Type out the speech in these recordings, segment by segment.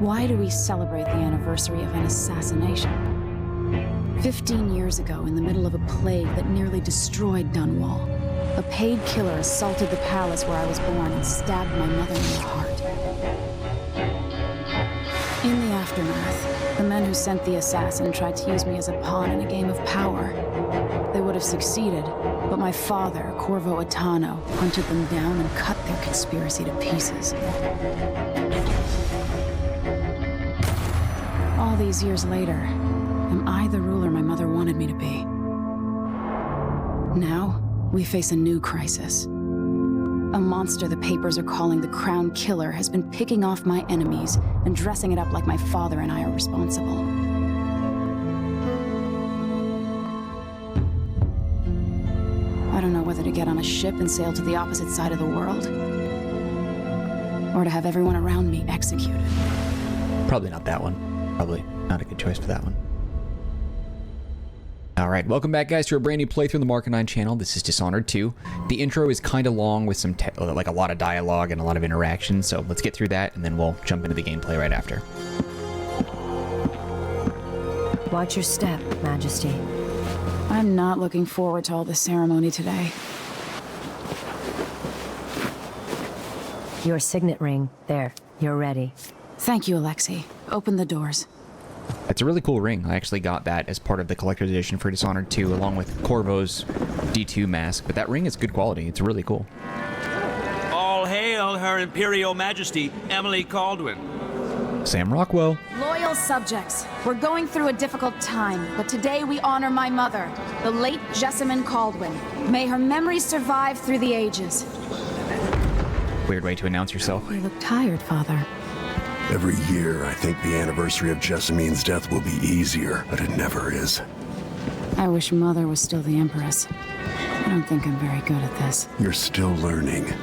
Why do we celebrate the anniversary of an assassination? 15 years ago, in the middle of a plague that nearly destroyed Dunwall, a paid killer assaulted the palace where I was born and stabbed my mother in the heart. In the aftermath, the men who sent the assassin tried to use me as a pawn in a game of power. They would have succeeded, but my father, Corvo Attano, hunted them down and cut their conspiracy to pieces. All these years later, am I the ruler my mother wanted me to be? Now, we face a new crisis. A monster the papers are calling the Crown Killer has been picking off my enemies and dressing it up like my father and I are responsible. I don't know whether to get on a ship and sail to the opposite side of the world, or to have everyone around me executed. Probably not that one. Probably not a good choice for that one. Alright, welcome back guys to a brand new playthrough on the Marcanine channel. This is Dishonored 2. The intro is kind of long with some like a lot of dialogue and a lot of interaction, so let's get through that and then we'll jump into the gameplay right after. Watch your step, Majesty. I'm not looking forward to all this ceremony today. Your signet ring. There, you're ready. Thank you, Alexei. Open the doors. It's a really cool ring. I actually got that as part of the collector's edition for Dishonored 2 along with Corvo's D2 mask, but that ring is good quality. It's really cool. All hail Her Imperial Majesty, Emily Kaldwin. Sam Rockwell. Loyal subjects, we're going through a difficult time, but today we honor my mother, the late Jessamine Kaldwin. May her memory survive through the ages. Weird way to announce yourself. You look tired, Father. Every year, I think the anniversary of Jessamine's death will be easier, but it never is. I wish Mother was still the Empress. I don't think I'm very good at this. You're still learning.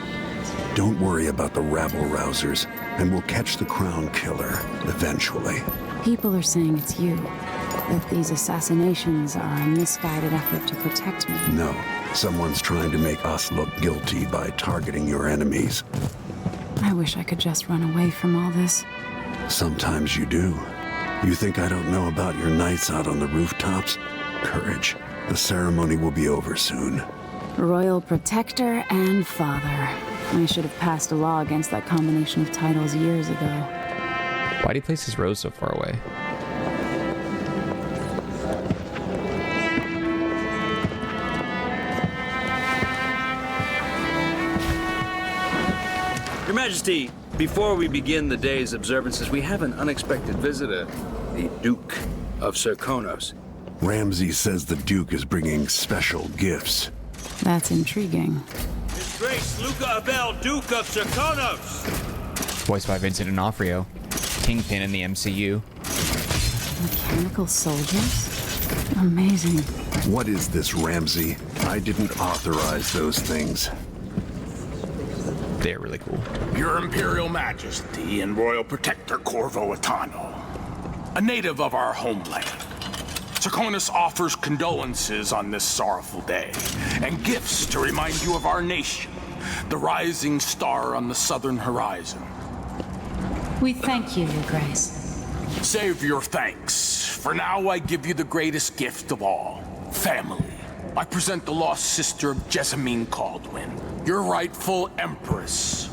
Don't worry about the rabble-rousers, and we'll catch the Crown Killer, eventually. People are saying it's you, that these assassinations are a misguided effort to protect me. No, someone's trying to make us look guilty by targeting your enemies. I wish I could just run away from all this. Sometimes you do. You think I don't know about your nights out on the rooftops? Courage. The ceremony will be over soon. Royal Protector and Father. I should have passed a law against that combination of titles years ago. Why'd he place his rose so far away? Your Majesty, before we begin the day's observances, we have an unexpected visitor, the Duke of Serkonos. Ramsey says the Duke is bringing special gifts. That's intriguing. His Grace Luca Abel, Duke of Serkonos! Voiced by Vincent D'Onofrio. Kingpin in the MCU. Mechanical soldiers? Amazing. What is this, Ramsey? I didn't authorize those things. They're really cool. Your Imperial Majesty and Royal Protector Corvo Attano, a native of our homeland. Serkonos offers condolences on this sorrowful day, and gifts to remind you of our nation, the rising star on the southern horizon. We thank you, Your Grace. Save your thanks. For now, I give you the greatest gift of all, family. I present the lost sister of Jessamine Kaldwin, your rightful Empress,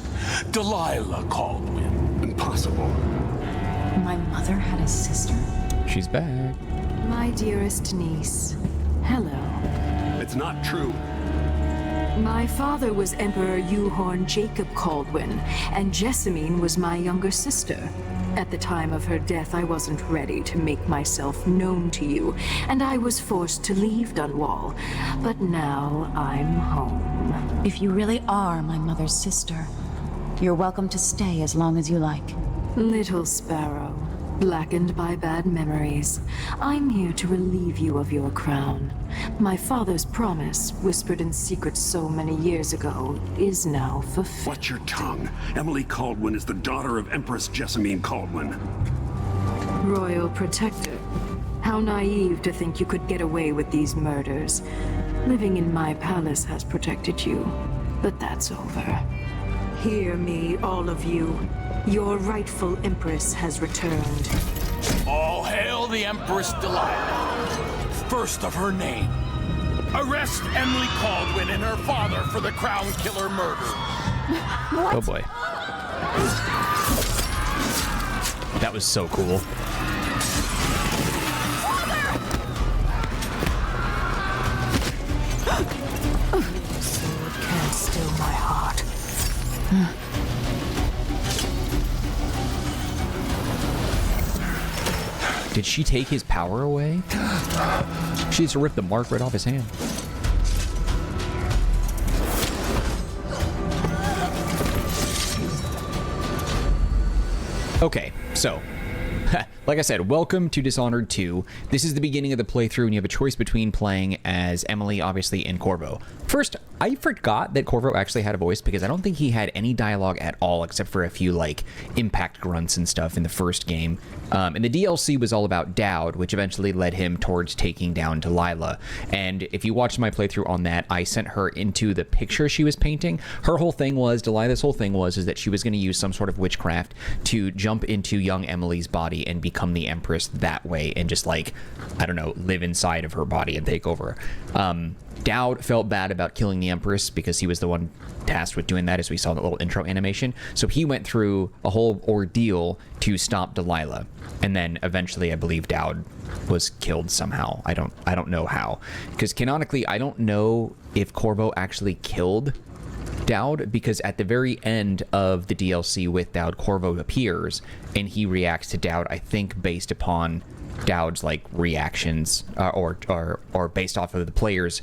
Delilah Copperspoon. Impossible. My mother had a sister? She's back. My dearest niece. Hello. It's not true. My father was Emperor Euhorn Jacob Kaldwin, and Jessamine was my younger sister. At the time of her death, I wasn't ready to make myself known to you, and I was forced to leave Dunwall. But now I'm home. If you really are my mother's sister, you're welcome to stay as long as you like. Little sparrow, blackened by bad memories, I'm here to relieve you of your crown. My father's promise, whispered in secret so many years ago, is now fulfilled. Watch your tongue. Emily Kaldwin is the daughter of Empress Jessamine Kaldwin. Royal Protector. How naive to think you could get away with these murders. Living in my palace has protected you, but that's over. Hear me, all of you. Your rightful Empress has returned. All hail the Empress Delilah, first of her name. Arrest Emily Kaldwin and her father for the Crown Killer murder. What? Oh boy. That was so cool. Sword can't still my heart. Did she take his power away? She needs to rip the mark right off his hand. Okay, so, like I said, welcome to Dishonored 2. This is the beginning of the playthrough, and you have a choice between playing as Emily, obviously, and Corvo. First, I forgot that Corvo actually had a voice because I don't think he had any dialogue at all except for a few, like, impact grunts and stuff in the first game. And the DLC was all about Dowd, which eventually led him towards taking down Delilah. And if you watched my playthrough on that, I sent her into the picture she was painting. Her whole thing was, Delilah's whole thing was, is that she was going to use some sort of witchcraft to jump into young Emily's body and become the Empress that way and just, like, I don't know, live inside of her body and take over. Dowd felt bad about killing the Empress because he was the one tasked with doing that, as we saw in the little intro animation. So he went through a whole ordeal to stop Delilah. And then eventually I believe Dowd was killed somehow. I don't know how. Because canonically, I don't know if Corvo actually killed Dowd, because at the very end of the DLC with Dowd, Corvo appears and he reacts to Dowd, I think based upon Dowd's like reactions or based off of the player's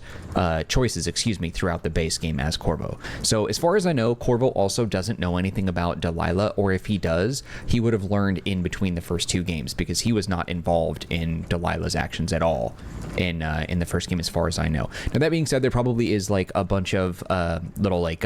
choices, excuse me, throughout the base game as Corvo. So as far as I know, Corvo also doesn't know anything about Delilah, or if he does, he would have learned in between the first two games because he was not involved in Delilah's actions at all in the first game, as far as I know. Now that being said, there probably is like a bunch of little like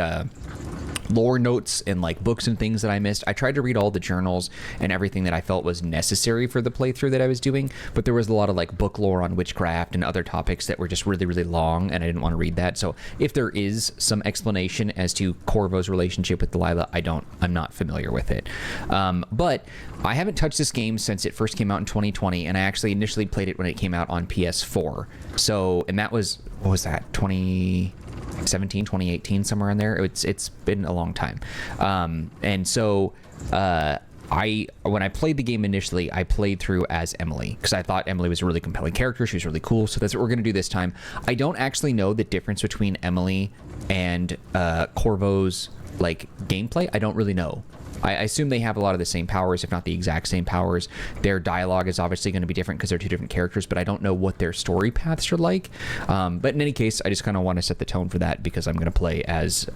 lore notes and like books and things that I missed. I tried to read all the journals and everything that I felt was necessary for the playthrough that I was doing, but there was a lot of like book lore on witchcraft and other topics that were just really, really long, and I didn't want to read that. So if there is some explanation as to Corvo's relationship with Delilah, I'm not familiar with it. But I haven't touched this game since it first came out in 2020, and I actually initially played it when it came out on PS4. So, and that was, what was that, 2017, 2018, somewhere in there. It's been a long time. And so when I played the game initially, I played through as Emily because I thought Emily was a really compelling character. She was really cool. So that's what we're going to do this time. I don't actually know the difference between Emily and Corvo's like gameplay. I don't really know. I assume they have a lot of the same powers, if not the exact same powers. Their dialogue is obviously going to be different because they're two different characters, but I don't know what their story paths are like. But in any case, I just kind of want to set the tone for that because I'm going to play as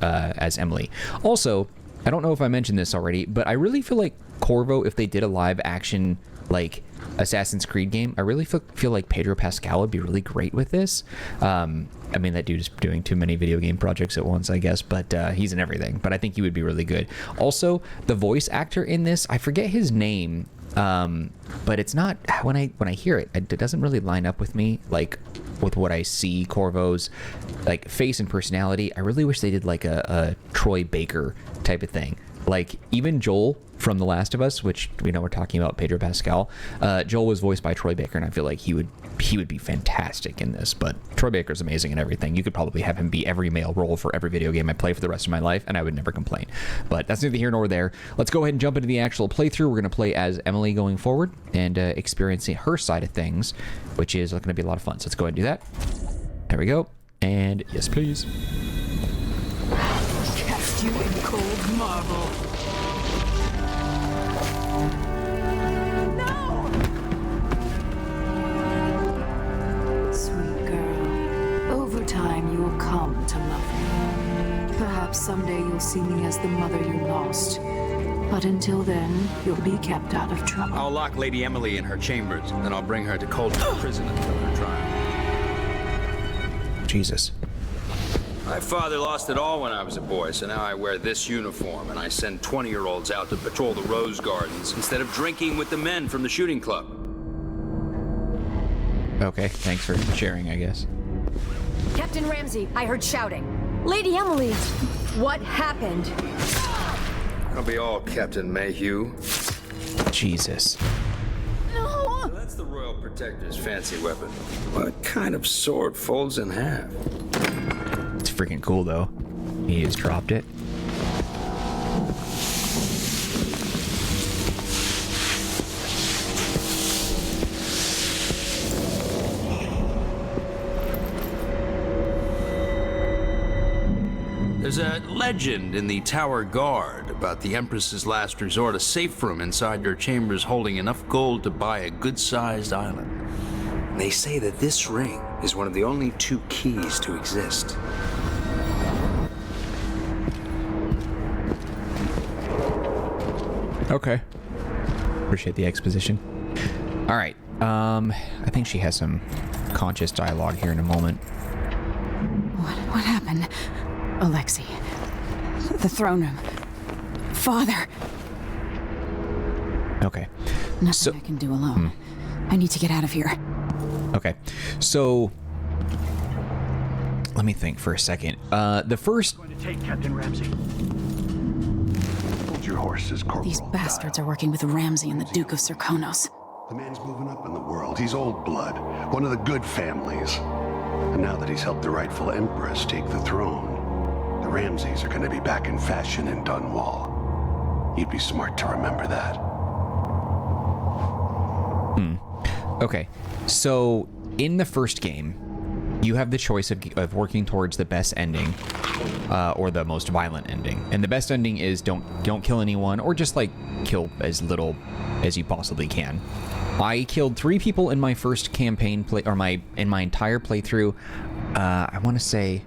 Emily. Also, I don't know if I mentioned this already, but I really feel like Corvo, if they did a live action like Assassin's Creed game, I really feel like Pedro Pascal would be really great with this. I mean, that dude is doing too many video game projects at once, I guess, but he's in everything. But I think he would be really good. Also, the voice actor in this, I forget his name, but it's not, when I hear it, it doesn't really line up with me, like with what I see Corvo's like face and personality. I really wish they did like a Troy Baker type of thing. Like even Joel from The Last of Us, which we know we're talking about Pedro Pascal, Joel was voiced by Troy Baker, and I feel like he would be fantastic in this. But Troy Baker's amazing in everything. You could probably have him be every male role for every video game I play for the rest of my life, and I would never complain. But that's neither here nor there. Let's go ahead and jump into the actual playthrough. We're going to play as Emily going forward and experiencing her side of things, which is going to be a lot of fun. So let's go ahead and do that. There we go. And yes, please. Cast you in cold marble. No! Sweet girl, over time you will come to love me. Perhaps someday you'll see me as the mother you lost. But until then, you'll be kept out of trouble. I'll lock Lady Emily in her chambers, then I'll bring her to Coldwood Prison until her trial. Jesus. My father lost it all when I was a boy, so now I wear this uniform and I send 20-year-olds out to patrol the rose gardens instead of drinking with the men from the shooting club. Okay, thanks for sharing, I guess. Captain Ramsey, I heard shouting. Lady Emily, what happened? I'll be all Captain Mayhew. Jesus. No! That's the Royal Protector's fancy weapon. What kind of sword folds in half? It's freaking cool, though. He just dropped it. There's a legend in the Tower Guard about the Empress's last resort, a safe room inside your chambers holding enough gold to buy a good-sized island. And they say that this ring is one of the only 2 keys to exist. Okay. Appreciate the exposition. All right. I think she has some conscious dialogue here in a moment. What happened? Alexei. The throne room. Father. Okay. Nothing I can do alone. I need to get out of here. Okay. So let me think for a second. The first. Going to take Captain Ramsey. Hold your horses, Corporal. These bastards are working with Ramsey and the Duke of Serkonos. The man's moving up in the world. He's old blood, one of the good families. And now that he's helped the rightful Empress take the throne, the Ramseys are going to be back in fashion in Dunwall. You'd be smart to remember that. Okay. So in the first game, you have the choice of working towards the best ending, or the most violent ending. And the best ending is don't kill anyone, or just like kill as little as you possibly can. I killed 3 people in my first campaign in my entire playthrough. I want to say,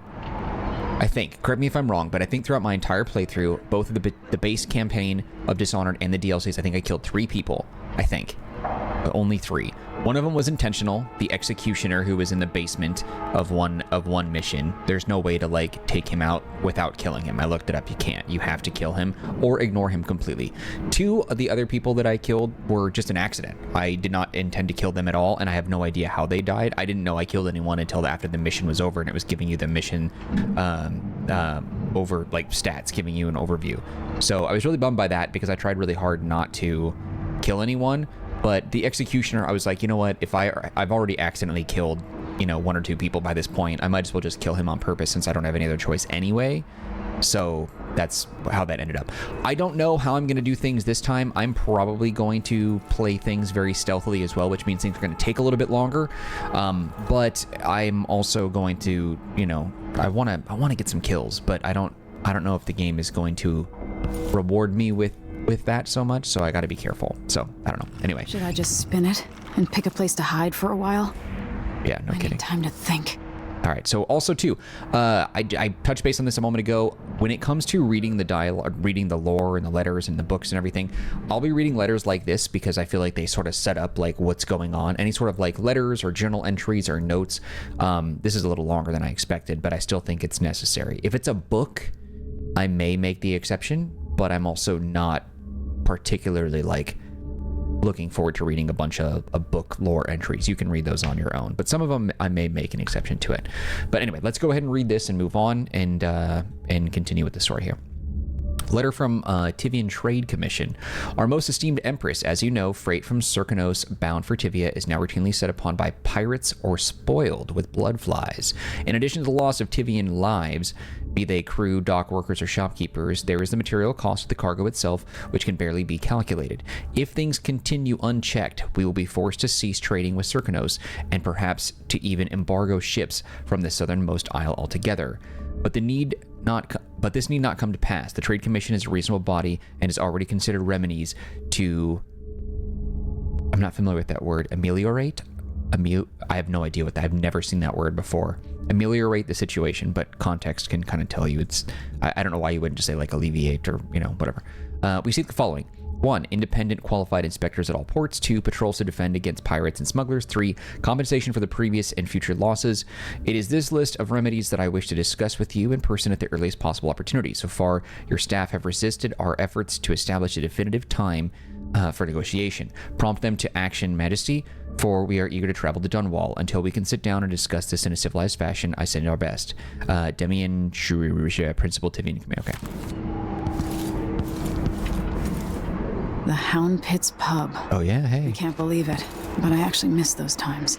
I think, correct me if I'm wrong, but I think throughout my entire playthrough, both of the base campaign of Dishonored and the DLCs, I think I killed 3 people. I think. But only 3. One of them was intentional, the executioner who was in the basement of one mission. There's no way to like take him out without killing him. I looked it up. You can't. You have to kill him or ignore him completely. 2 of the other people that I killed were just an accident. I did not intend to kill them at all, and I have no idea how they died. I didn't know I killed anyone until after the mission was over, and it was giving you the mission over like stats, giving you an overview. So I was really bummed by that because I tried really hard not to kill anyone. But the executioner, I was like, you know what? If I've already accidentally killed, 1 or 2 people by this point, I might as well just kill him on purpose since I don't have any other choice anyway. So that's how that ended up. I don't know how I'm going to do things this time. I'm probably going to play things very stealthily as well, which means things are going to take a little bit longer. But I'm also going to, I want to get some kills, but I don't know if the game is going to reward me with that so much, so I got to be careful. So I don't know. Anyway, Should I just spin it and pick a place to hide for a while? yeah, no I kidding. need time to think. All right. So also too, I touched base on this a moment ago. When it comes to reading the dialogue, reading the lore and the letters and the books and everything, I'll be reading letters like this because I feel like they sort of set up like what's going on. Any sort of like letters or journal entries or notes. This is a little longer than I expected, but I still think it's necessary. If it's a book, I may make the exception, but I'm also not particularly like looking forward to reading a bunch of book lore entries. You can read those on your own, but some of them I may make an exception to it. But anyway, let's go ahead and read this and move on and continue with the story here. Letter from Tivian Trade Commission. Our most esteemed Empress, as you know, freight from Serkonos bound for Tivia is now routinely set upon by pirates or spoiled with blood flies. In addition to the loss of Tivian lives, be they crew, dock workers, or shopkeepers, there is the material cost of the cargo itself, which can barely be calculated. If things continue unchecked, we will be forced to cease trading with Serkonos, and perhaps to even embargo ships from the southernmost isle altogether. But this need not come to pass. The Trade Commission is a reasonable body and has already considered remedies to... I'm not familiar with that word. Ameliorate? I have no idea what that... I've never seen that word before. Ameliorate the situation, but context can kind of tell you it's... I don't know why you wouldn't just say like alleviate or, whatever. We see the following. 1. Independent qualified inspectors at all ports. 2. Patrols to defend against pirates and smugglers. 3. Compensation for the previous and future losses. It is this list of remedies that I wish to discuss with you in person at the earliest possible opportunity. So far, your staff have resisted our efforts to establish a definitive time for negotiation. Prompt them to action, Majesty, for we are eager to travel to Dunwall. Until we can sit down and discuss this in a civilized fashion, I send our best. Demian Principal Tivian. Okay. The Hound Pit's pub. Oh yeah, hey. I can't believe it, but I actually miss those times.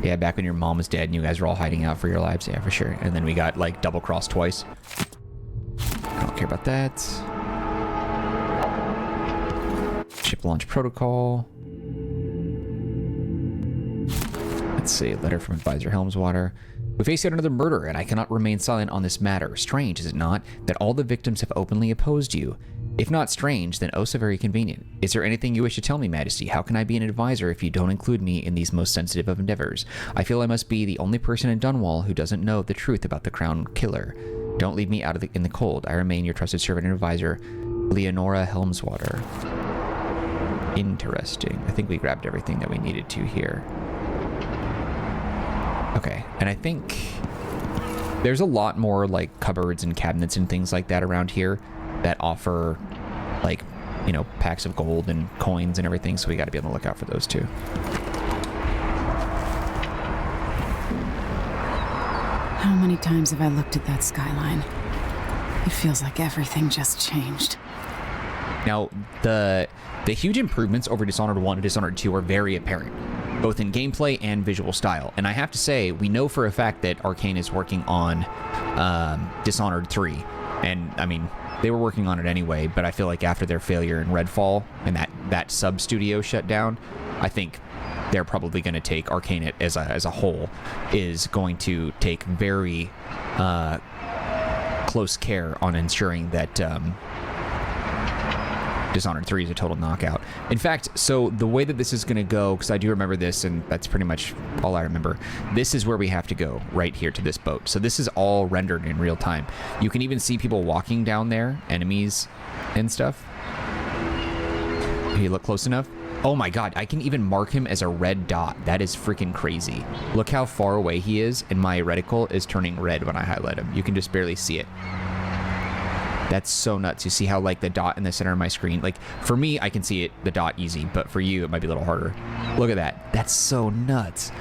Yeah, back when your mom was dead and you guys were all hiding out for your lives. Yeah, for sure. And then we got, like, double-crossed twice. I don't care about that. Ship launch protocol. Let's see. Letter from Advisor Helmswater. We face yet another murder, and I cannot remain silent on this matter. Strange, is it not, that all the victims have openly opposed you? If not strange, then oh so very convenient. Is there anything you wish to tell me, Majesty? How can I be an advisor if you don't include me in these most sensitive of endeavors? I feel I must be the only person in Dunwall who doesn't know the truth about the Crown Killer. Don't leave me out in the cold. I remain your trusted servant and advisor, Leonora Helmswater. Interesting. I think we grabbed everything that we needed to here. Okay, and I think there's a lot more like cupboards and cabinets and things like that around here that offer, like, you know, packs of gold and coins and everything, so we got to be on the lookout for those too. How many times have I looked at that skyline? It feels like everything just changed. Now, the huge improvements over Dishonored 1 and Dishonored 2 are very apparent, both in gameplay and visual style. And I have to say, we know for a fact that Arkane is working on Dishonored 3. And, I mean, they were working on it anyway, but I feel like after their failure in Redfall and that sub-studio shut down, I think they're probably going to take Arkane as a whole, is going to take very close care on ensuring that Dishonored 3 is a total knockout. In fact, so the way that this is going to go, because I do remember this, and that's pretty much all I remember, this is where we have to go, right here to this boat. So this is all rendered in real time. You can even see people walking down there, enemies and stuff. Can you look close enough? Oh my god, I can even mark him as a red dot. That is freaking crazy. Look how far away he is, and my reticle is turning red when I highlight him. You can just barely see it. That's so nuts. You see how, like, the dot in the center of my screen, like, for me, I can see it, the dot, easy, but for you, it might be a little harder. Look at that. That's so nuts.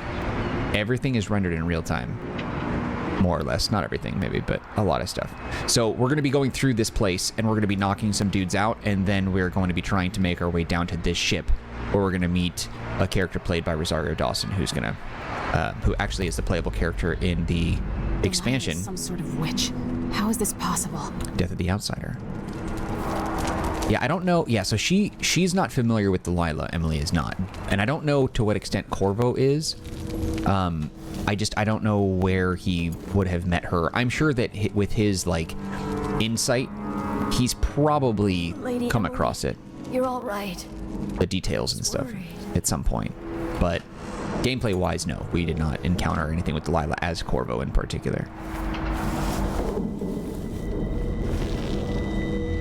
Everything is rendered in real time. More or less. Not everything, maybe, but a lot of stuff. So we're going to be going through this place, and we're going to be knocking some dudes out, and then we're going to be trying to make our way down to this ship, where we're going to meet a character played by Rosario Dawson, who's going to, who actually is the playable character in the expansion. Some sort of witch. How is this possible? Death of the Outsider. Yeah, I don't know. Yeah, so she's not familiar with Delilah. Emily is not. And I don't know to what extent Corvo is. I don't know where he would have met her. I'm sure that with his, like, insight, he's probably come across it. You're all right. The details and stuff at some point. But gameplay-wise, no. We did not encounter anything with Delilah as Corvo in particular.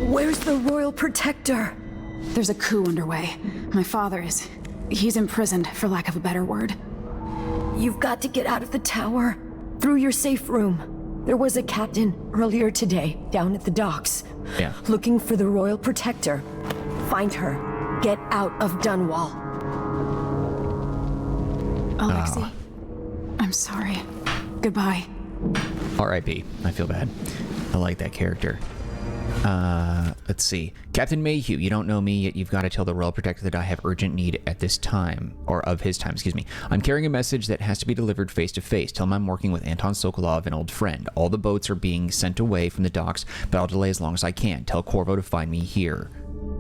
Where's the Royal Protector? There's a coup underway. My father is... he's imprisoned, for lack of a better word. You've got to get out of the tower. Through your safe room. There was a captain earlier today, down at the docks. Yeah. Looking for the Royal Protector. Find her. Get out of Dunwall. Alexei, I'm sorry. Goodbye. R.I.P. I feel bad. I like that character. Let's see. Captain Mayhew, you don't know me, yet you've got to tell the Royal Protector that I have urgent need at this time, or of his time, excuse me. I'm carrying a message that has to be delivered face to face. Tell him I'm working with Anton Sokolov, an old friend. All the boats are being sent away from the docks, but I'll delay as long as I can. Tell Corvo to find me here.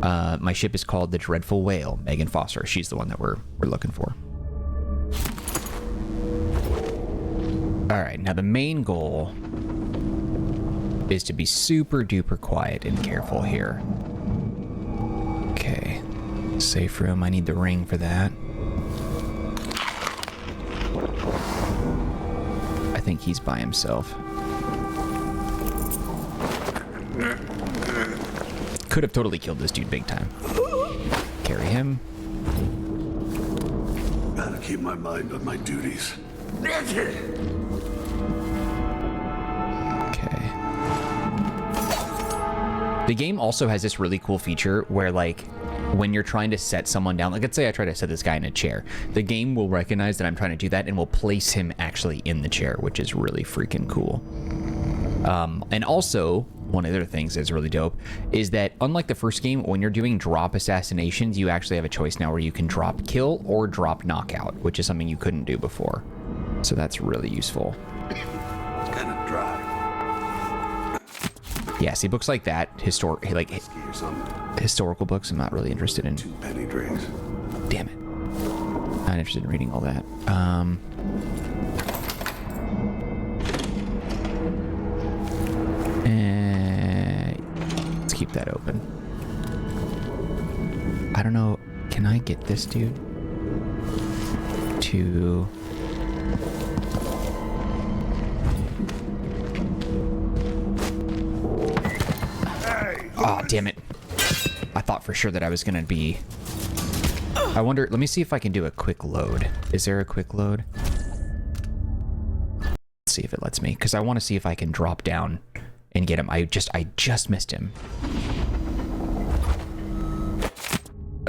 My ship is called the Dreadful Whale. Meagan Foster. She's the one that we're looking for. Alright, now the main goal is to be super duper quiet and careful here. Okay. Safe room. I need the ring for that. I think he's by himself. Could have totally killed this dude big time. Carry him. Gotta keep my mind on my duties. The game also has this really cool feature where, like, when you're trying to set someone down, like, let's say I try to set this guy in a chair, the game will recognize that I'm trying to do that and will place him actually in the chair, which is really freaking cool. And also, one of the other things that's really dope is that unlike the first game, when you're doing drop assassinations, you actually have a choice now where you can drop kill or drop knockout, which is something you couldn't do before. So that's really useful. It's kind of dry. Yeah, see, books like that, historical books, I'm not really interested in. 2 penny drinks. Damn it. Not interested in reading all that. Let's keep that open. I don't know. Can I get this dude to... Oh, damn it. I thought for sure that I was going to be... I wonder... Let me see if I can do a quick load. Is there a quick load? Let's see if it lets me. Because I want to see if I can drop down and get him. I just missed him.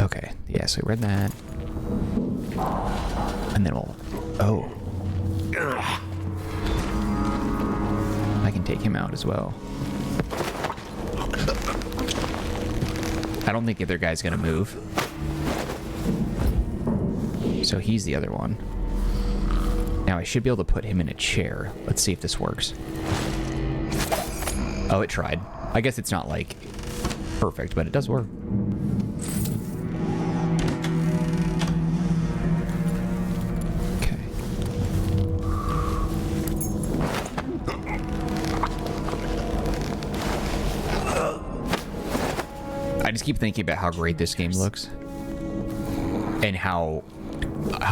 Okay. Yeah, so we read that. And then we'll... Oh. I can take him out as well. I don't think the other guy's gonna move. So he's the other one. Now I should be able to put him in a chair. Let's see if this works. Oh, it tried. I guess it's not like perfect, but it does work. Okay. I just keep thinking about how great this game looks and how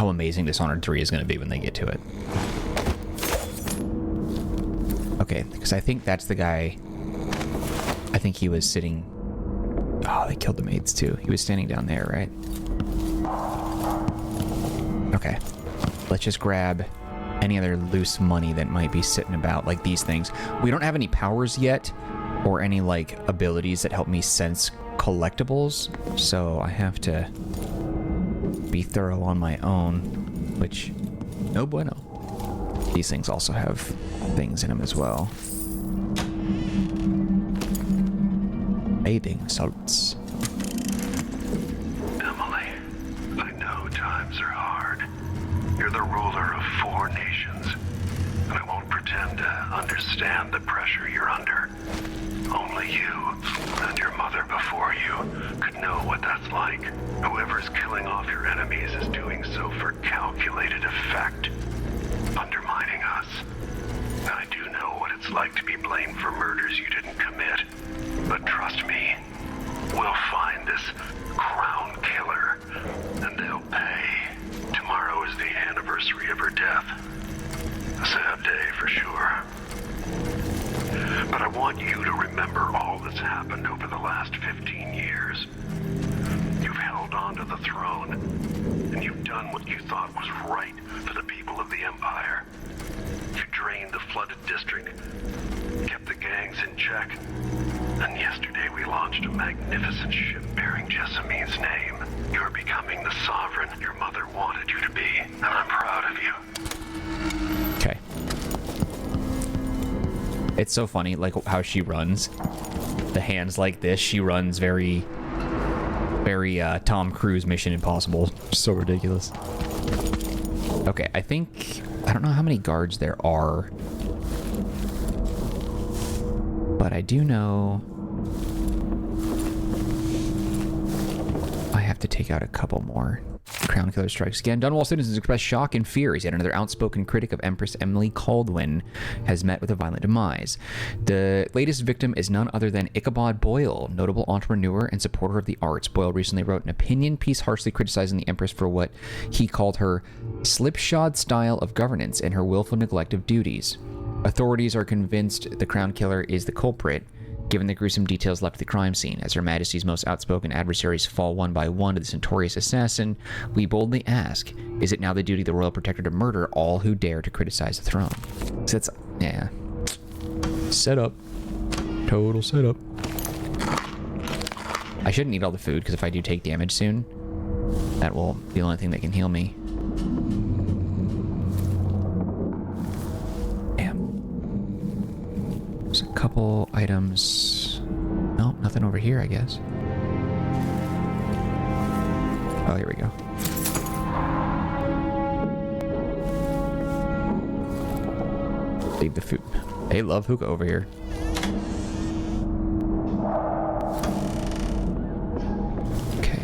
amazing Dishonored 3 is going to be when they get to it. Okay, because I think that's the guy. I think he was sitting... Oh, they killed the maids too. He was standing down there, right? Okay. Let's just grab any other loose money that might be sitting about, like these things. We don't have any powers yet, or any, like, abilities that help me sense collectibles, so I have to be thorough on my own, which, no bueno. These things also have things in them as well. Bathing salts. Emily, I know times are hard. You're the ruler of 4 nations, and I won't pretend to understand the pressure you're under. Only you and your mother before you could know what that's like. Whoever's killing off your enemies is doing so for calculated effect, undermining us. I do know what it's like to be blamed for murders you didn't commit, but trust me, we'll find this crown killer, and they'll pay. Tomorrow is the anniversary of her death. A sad day for sure. But I want you to remember all that's happened over the last 15 years. You've held on to the throne, and you've done what you thought was right for the people of the Empire. You drained the flooded district, kept the gangs in check, and yesterday we launched a magnificent ship bearing Jessamine's name. You're becoming the sovereign your mother wanted you to be, and I'm proud of you. Okay. It's so funny, like, how she runs. The hands like this, she runs very Tom Cruise Mission Impossible. So ridiculous. Okay, I don't know how many guards there are, but I do know I have to take out a couple more. Crown Killer strikes again. Dunwall citizens express shock and fear as yet another outspoken critic of Empress Emily Kaldwin has met with a violent demise. The latest victim is none other than Ichabod Boyle, notable entrepreneur and supporter of the arts. Boyle recently wrote an opinion piece harshly criticizing the Empress for what he called her slipshod style of governance and her willful neglect of duties. Authorities are convinced the Crown Killer is the culprit, given the gruesome details left at the crime scene. As Her Majesty's most outspoken adversaries fall one by one to this notorious assassin, we boldly ask, is it now the duty of the Royal Protector to murder all who dare to criticize the throne? So that's, yeah. Setup. Total setup. I shouldn't eat all the food, because if I do take damage soon, that will be the only thing that can heal me. Damn. There's a couple items. Nope, nothing over here, I guess. Oh, here we go. Leave the food. They love hookah over here. Okay.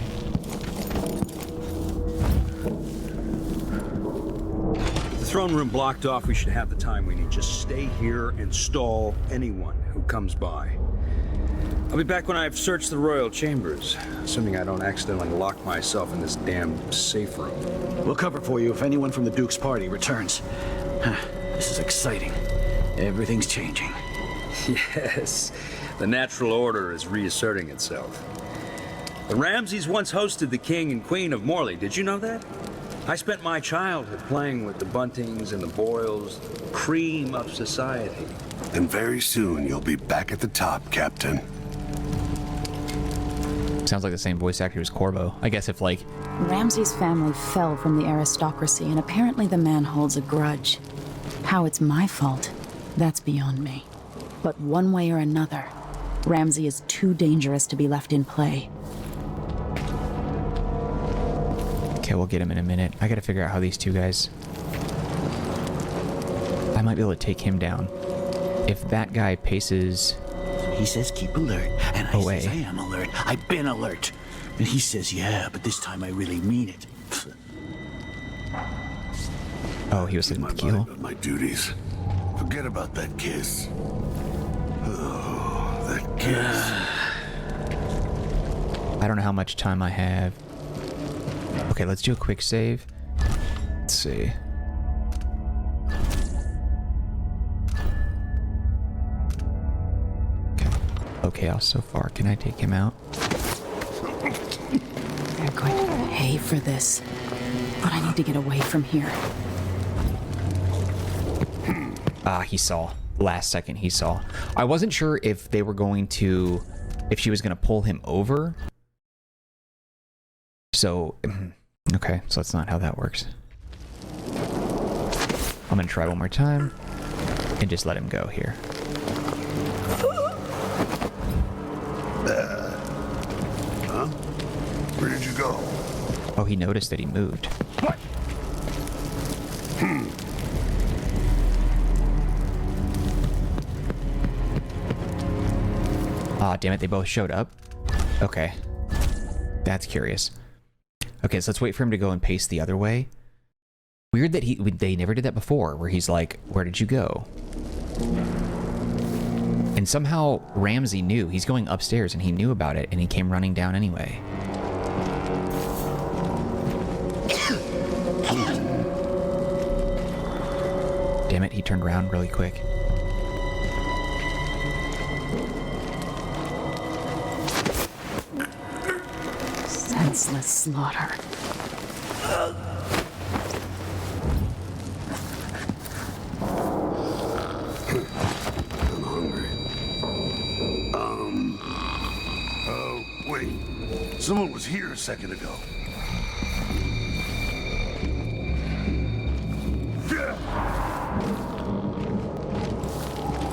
The throne room blocked off. We should have the time we need. Just stay here and stall anyone who comes by. I'll be back when I've searched the royal chambers, assuming I don't accidentally lock myself in this damn safe room. We'll cover for you if anyone from the Duke's party returns. This is exciting. Everything's changing. Yes, the natural order is reasserting itself. The Ramseys once hosted the King and Queen of Morley. Did you know that? I spent my childhood playing with the Buntings and the Boyles, the cream of society. And very soon you'll be back at the top, Captain. Sounds like the same voice actor as Corvo. I guess if, like... Ramsey's family fell from the aristocracy, and apparently the man holds a grudge. How it's my fault, that's beyond me. But one way or another, Ramsey is too dangerous to be left in play. Okay, we'll get him in a minute. I gotta figure out how these two guys... I might be able to take him down. If that guy paces... He says keep alert, and I away. says I am alert. I've been alert. And he says, yeah, but this time I really mean it. Oh, he was looking My at the keyhole. mind on my duties. Forget about that kiss. Oh, that kiss. I don't know how much time I have. Okay, let's do a quick save. Let's see. Okay. Okay, so far. Can I take him out? They're going to pay for this. But I need to get away from here. Ah, he saw. Last second, he saw. I wasn't sure if they were going to... if she was going to pull him over. So... okay, so that's not how that works. I'm going to try one more time. And just let him go here. Huh? Where did you go? Oh, he noticed that he moved. What? Ah, damn it, they both showed up. Okay. That's curious. Okay, so let's wait for him to go and pace the other way. Weird that they never did that before, where he's like, where did you go? And somehow Ramsey knew. He's going upstairs and he knew about it and he came running down anyway. Damn it, he turned around really quick. Senseless slaughter. I'm hungry. Wait. Someone was here a second ago.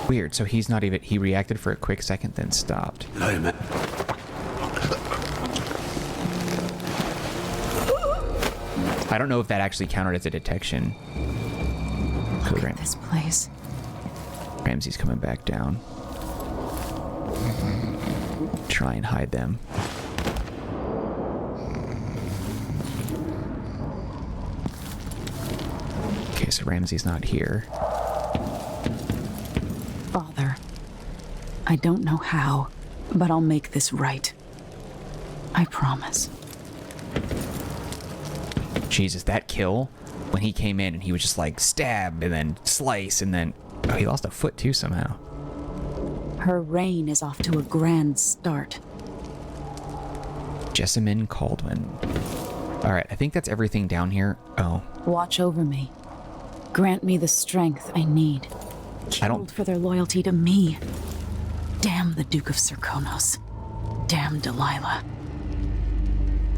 Weird, so he's not even... he reacted for a quick second, then stopped. I meant... I don't know if that actually counted as a detection. Look at this place. Ramsey's coming back down. Try and hide them. Okay, so Ramsey's not here. Father, I don't know how, but I'll make this right. I promise. Jesus, that kill, when he came in and he was just like stab and then slice and then... oh, he lost a foot too somehow. Her reign is off to a grand start. Jessamine Kaldwin. Alright, I think that's everything down here. Oh. Watch over me. Grant me the strength I need. I don't... Killed for their loyalty to me. Damn the Duke of Serkonos. Damn Delilah.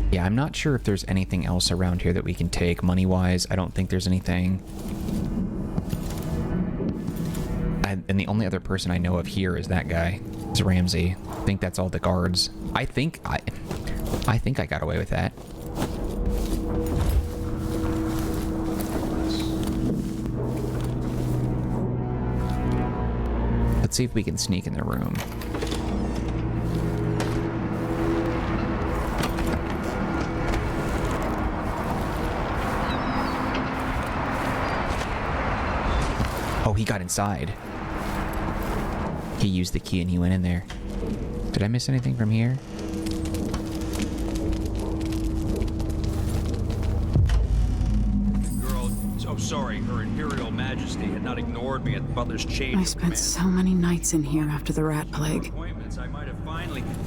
Yeah, I'm not sure if there's anything else around here that we can take. Money-wise, I don't think there's anything. And the only other person I know of here is that guy. It's Ramsey. I think that's all the guards. I think I got away with that. Let's see if we can sneak in the room. Oh, he got inside. He used the key and he went in there. Did I miss anything from here? Girl, so sorry. Her Imperial Majesty had not ignored me at Butler's chamber. I spent so many nights in here after the rat plague. Appointments, I might have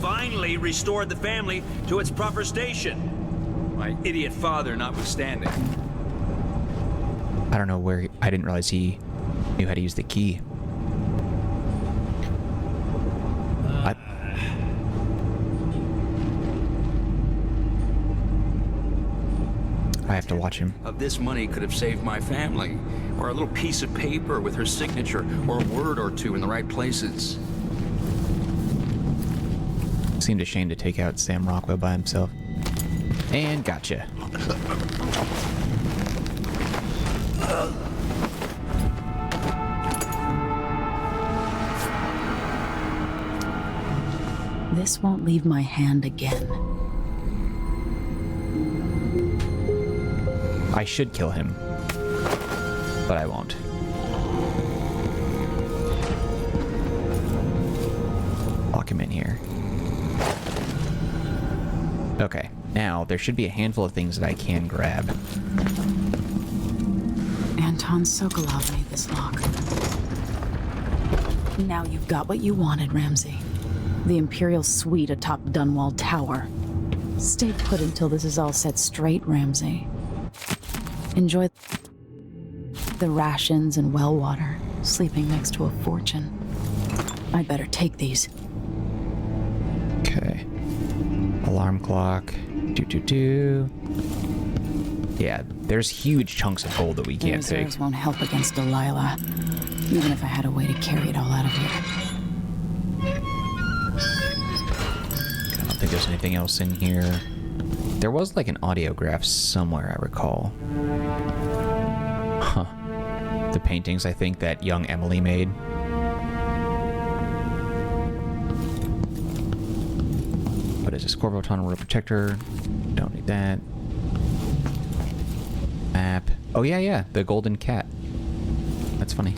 finally restored the family to its proper station. My idiot father notwithstanding. I don't know where... I didn't realize he knew how to use the key. I have to watch him. Of this money could have saved my family, or a little piece of paper with her signature, or a word or two in the right places. Seemed ashamed to take out Sam Rockwell by himself. And gotcha. This won't leave my hand again. I should kill him, but I won't. Lock him in here. Okay, now there should be a handful of things that I can grab. Anton Sokolov made this lock. Now you've got what you wanted, Ramsey. The Imperial suite atop Dunwall Tower. Stay put until this is all set straight, Ramsey. Enjoy the rations and well water, sleeping next to a fortune. I'd better take these. Okay. Alarm clock. Yeah, there's huge chunks of gold that we can't take. Reserves won't help against Delilah, even if I had a way to carry it all out of here. I don't think there's anything else in here. There was like an audiograph somewhere, I recall. Huh. The paintings, I think, that young Emily made. What is this? Corvo Attano Royal Protector. Don't need that. Map. Oh, yeah. The golden cat. That's funny.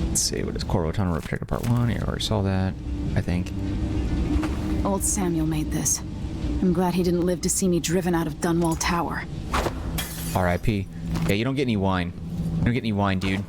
Let's see. What is Corvo Attano Royal Protector Part 1? You already saw that, I think. Old Samuel made this. I'm glad he didn't live to see me driven out of Dunwall Tower. R.I.P. Yeah, you don't get any wine. You don't get any wine, dude.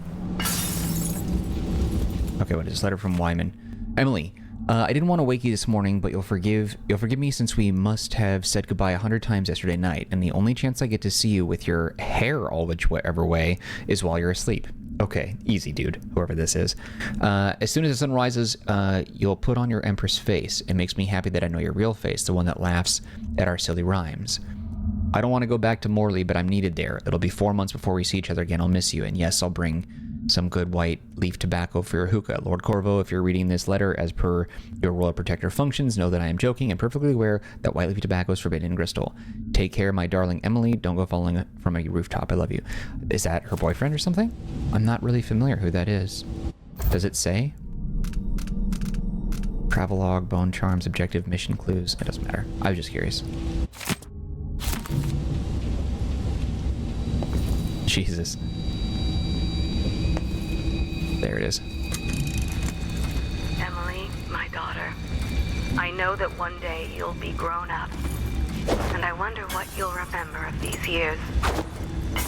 Okay, what is this? Letter from Wyman. Emily, I didn't want to wake you this morning, but you'll forgive me since we must have said goodbye 100 times yesterday night, and the only chance I get to see you with your hair all whichever way is while you're asleep. Okay, easy, dude, whoever this is. As soon as the sun rises, you'll put on your Empress face. It makes me happy that I know your real face, the one that laughs at our silly rhymes. I don't want to go back to Morley, but I'm needed there. It'll be 4 months before we see each other again. I'll miss you, and yes, I'll bring some good white leaf tobacco for your hookah. Lord Corvo, if you're reading this letter as per your Royal Protector functions, know that I am joking and perfectly aware that white leaf tobacco is forbidden in Bristol. Take care, my darling Emily. Don't go falling from a rooftop. I love you. Is that her boyfriend or something? I'm not really familiar who that is. Does it say? Travelogue, bone charms, objective, mission clues. It doesn't matter. I was just curious. Jesus. There it is. Emily, my daughter, I know that one day you'll be grown up, and I wonder what you'll remember of these years.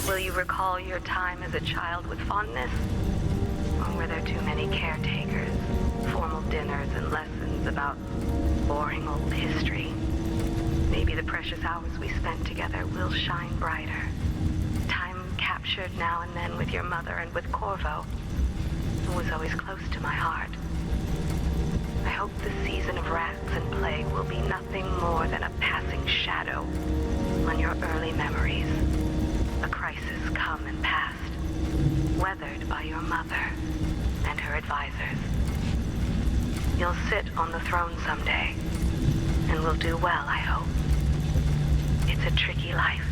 Will you recall your time as a child with fondness? Or were there too many caretakers, formal dinners, and lessons about boring old history? Maybe the precious hours we spent together will shine brighter. Time captured now and then with your mother and with Corvo was always close to my heart. I hope the season of rats and plague will be nothing more than a passing shadow on your early memories. A crisis come and passed. You'll sit on the throne someday, and will do well, I hope. It's a tricky life,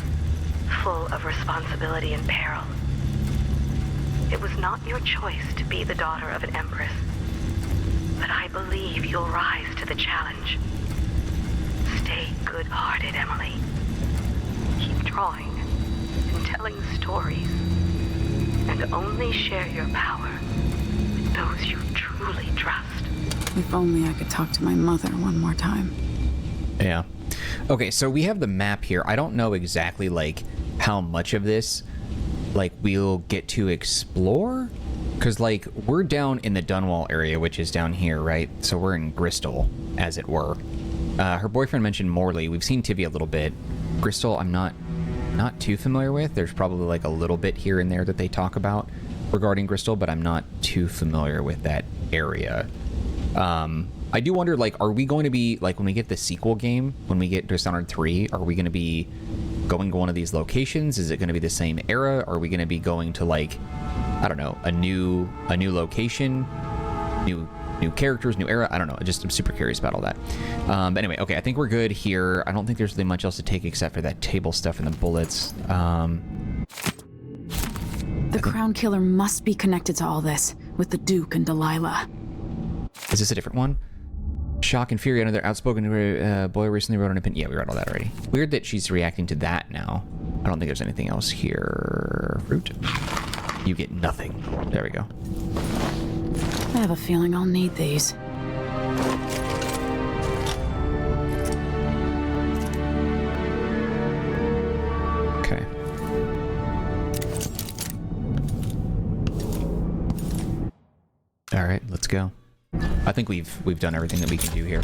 full of responsibility and peril. It was not your choice to be the daughter of an empress, but I believe you'll rise to the challenge. Stay good-hearted, Emily. Keep drawing and telling stories, and only share your power with those you truly trust. If only I could talk to my mother one more time. Yeah. Okay, so we have the map here. I don't know exactly, like, how much of this, like, we'll get to explore. Because, like, we're down in the Dunwall area, which is down here, right? So we're in Bristol, as it were. Her boyfriend mentioned Morley. We've seen Tivy a little bit. Bristol, I'm not too familiar with. There's probably, like, a little bit here and there that they talk about regarding Bristol, but I'm not too familiar with that area. I do wonder, like, are we going to be, like, when we get the sequel game, when we get Dishonored 3, are we going to be going to one of these locations? Is it going to be the same era? Are we going to be going to, like, I don't know, a new location, new characters, new era? I don't know. I'm super curious about all that. But anyway, okay, I think we're good here. I don't think there's really much else to take except for that table stuff and the bullets. The Crown Killer must be connected to all this, with the Duke and Delilah. Is this a different one? Shock and Fury, another outspoken boy recently wrote an opinion. Yeah, we read all that already. Weird that she's reacting to that now. I don't think there's anything else here. Fruit. You get nothing. There we go. I have a feeling I'll need these. Okay. All right, let's go. I think we've done everything that we can do here.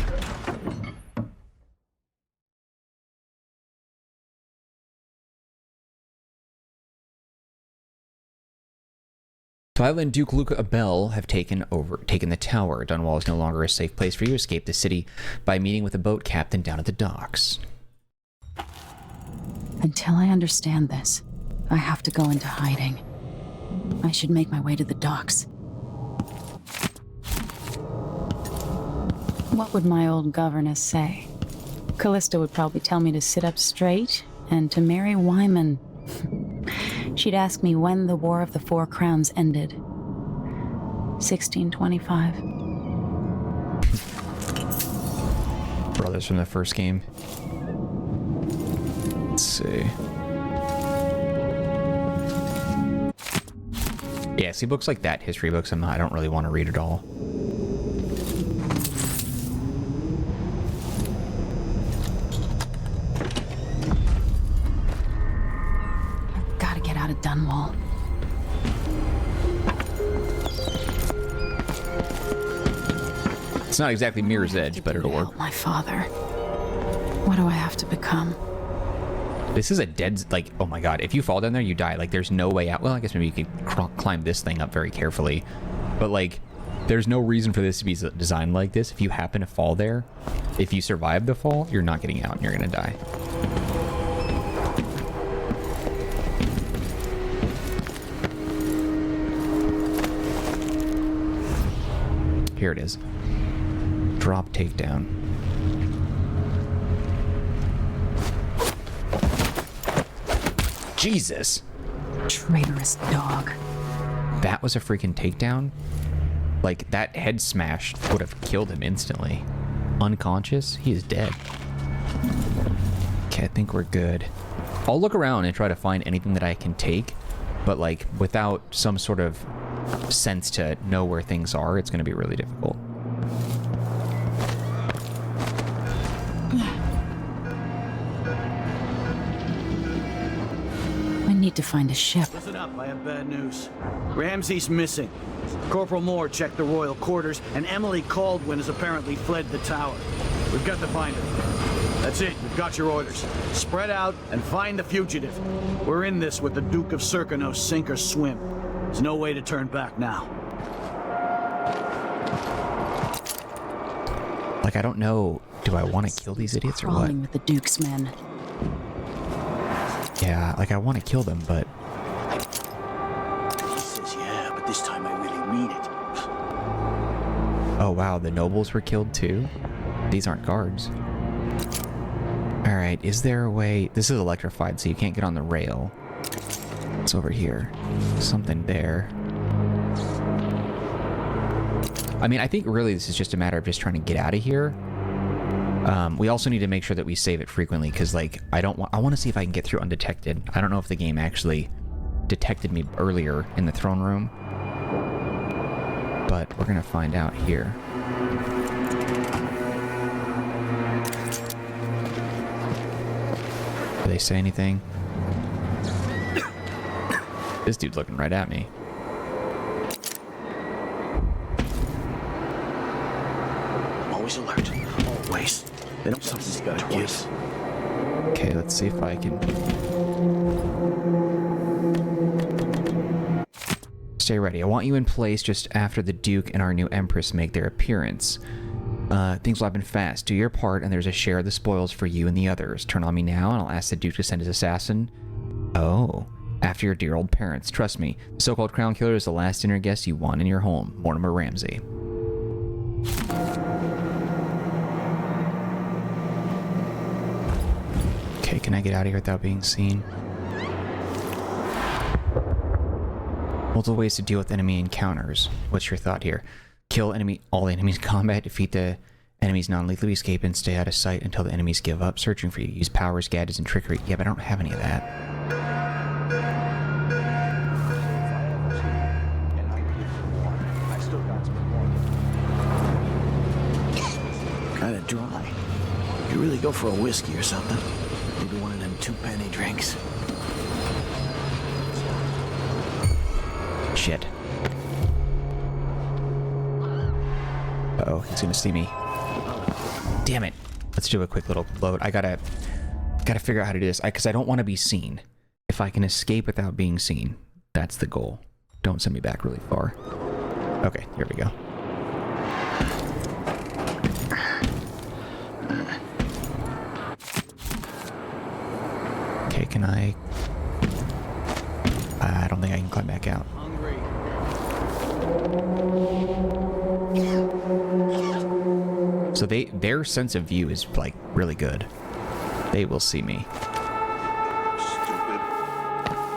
Delilah and Duke Luca Abel have taken the tower. Dunwall is no longer a safe place for you. Escape the city by meeting with a boat captain down at the docks. Until I understand this, I have to go into hiding. I should make my way to the docks. What would my old governess say? Callista would probably tell me to sit up straight and to marry Wyman. She'd ask me when the War of the Four Crowns ended. 1625. Brothers from the first game. Let's see. Yeah, see, books like that, history books, I don't really want to read at all. Dunwall. It's not exactly Mirror's Edge, but it'll work. My father. What do I have to become? This is a dead, like, oh my god, if you fall down there, you die. Like, there's no way out. Well, I guess maybe you could climb this thing up very carefully. But, like, there's no reason for this to be designed like this. If you happen to fall there, if you survive the fall, you're not getting out and you're gonna die. Here it is. Drop takedown. Jesus! Traitorous dog. That was a freaking takedown? Like, that head smash would have killed him instantly. Unconscious? He is dead. Okay, I think we're good. I'll look around and try to find anything that I can take, but, like, without some sort of sense to know where things are, it's going to be really difficult. I need to find a ship. Listen up, I have bad news. Ramsey's missing. Corporal Moore checked the royal quarters, and Emily Kaldwin has apparently fled the tower. We've got to find her. That's it, we've got your orders. Spread out and find the fugitive. We're in this with the Duke of Serkino, sink or swim. There's no way to turn back now. Like, I don't know, do I want to kill these idiots or what? Crawling with the Duke's men. Yeah, like, I want to kill them, but... He says yeah, but this time I really mean it. Oh wow, the nobles were killed too? These aren't guards. Alright, is there a way... This is electrified, so you can't get on the rail. It's over here. Something there. I mean, I think really this is just a matter of just trying to get out of here. We also need to make sure that we save it frequently, because, like, I want to see if I can get through undetected. I don't know if the game actually detected me earlier in the throne room. But we're going to find out here. Do they say anything? This dude's looking right at me. Always alert. Always. They don't something's gotta give. Okay, let's see if I can... Stay ready. I want you in place just after the Duke and our new Empress make their appearance. Things will happen fast. Do your part, and there's a share of the spoils for you and the others. Turn on me now, and I'll ask the Duke to send his assassin. Oh, after your dear old parents. Trust me, the so-called crown killer is the last dinner guest you want in your home. Mortimer Ramsey. Okay, can I get out of here without being seen? Multiple ways to deal with enemy encounters. What's your thought here? Kill all the enemies in combat, defeat the enemies non-lethally, escape and stay out of sight until the enemies give up searching for you. Use powers, gadgets, and trickery. Yeah, but I don't have any of that. Kinda dry. You really go for a whiskey or something? Maybe one of them 2-penny drinks. Shit. Uh-oh, he's gonna see me. Damn it. Let's do a quick little load. I gotta figure out how to do this, because I don't want to be seen. If I can escape without being seen, that's the goal. Don't send me back really far. Okay, here we go. Okay, can I don't think I can climb back out. So their sense of view is, like, really good. They will see me. Stupid.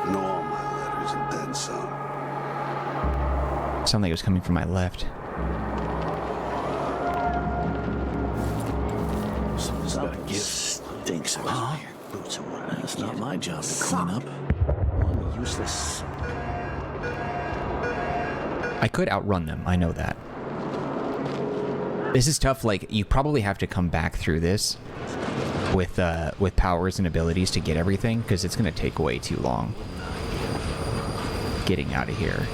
And all my letters and then some. Sounded like it was coming from my left. Something's gotta give. Stinks out here. Boots and what? It's not my job to clean up. I'm useless. I could outrun them, I know that. This is tough, like, you probably have to come back through this with powers and abilities to get everything, because it's going to take way too long getting out of here.